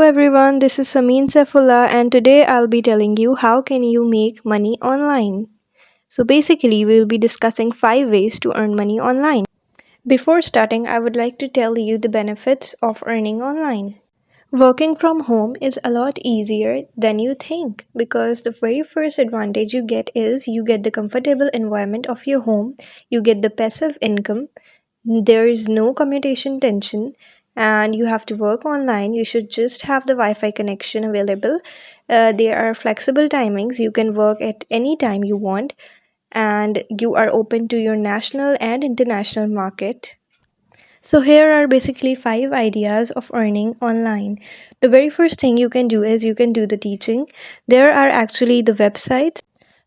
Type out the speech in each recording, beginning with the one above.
everyone, this is Samin Saifullah and today I'll be telling you how can you make money online. So basically we will be discussing 5 ways to earn money online. Before starting, I would like to tell you the benefits of earning online. Working from home is a lot easier than you think because the very first advantage you get is you get the comfortable environment of your home, you get the passive income, there is no commutation tension, and you have to work online. You should just have the Wi-Fi connection available. There are flexible timings. You can work at any time you want, and you are open to your national and international market. So here are basically 5 ideas of earning online. The very first thing you can do is you can do the teaching. There are actually the websites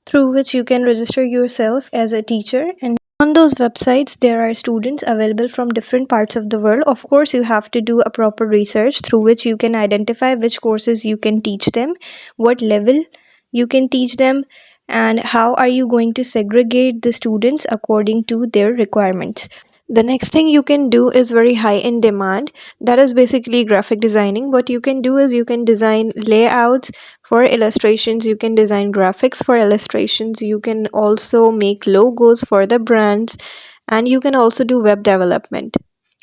through which you can register yourself as a teacher, and on those websites there are students available from different parts of the world. Of course you have to do a proper research through which you can identify which courses you can teach them, what level you can teach them, and how are you going to segregate the students according to their requirements. The next thing you can do is very high in demand. That is basically graphic designing. What you can do is you can design layouts for illustrations, you can design graphics for illustrations, you can also make logos for the brands, and you can also do web development.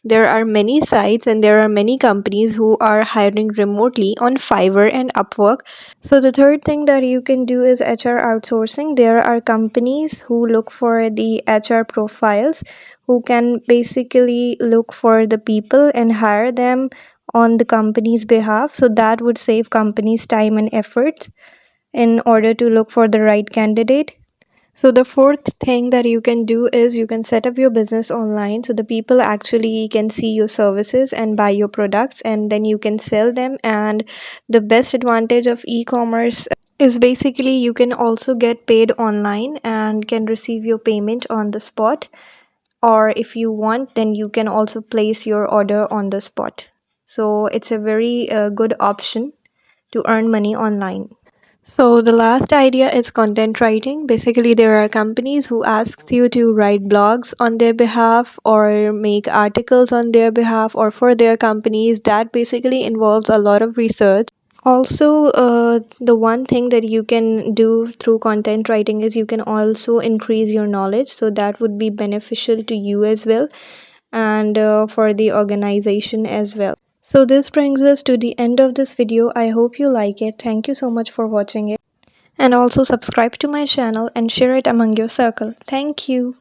There are many sites and there are many companies who are hiring remotely on Fiverr and Upwork. So the third thing that you can do is HR outsourcing. There are companies who look for the HR profiles, who can basically look for the people and hire them on the company's behalf. So that would save companies time and effort in order to look for the right candidate. So the fourth thing that you can do is you can set up your business online so the people actually can see your services and buy your products, and then you can sell them. And the best advantage of e-commerce is basically you can also get paid online and can receive your payment on the spot, or if you want then you can also place your order on the spot. So it's a very good option to earn money online. So the last idea is content writing. Basically, there are companies who asks you to write blogs on their behalf or make articles on their behalf or for their companies. That basically involves a lot of research. Also, the one thing that you can do through content writing is you can also increase your knowledge. So that would be beneficial to you as well, and for the organization as well. So this brings us to the end of this video. I hope you like it. Thank you so much for watching it. And also subscribe to my channel and share it among your circle. Thank you.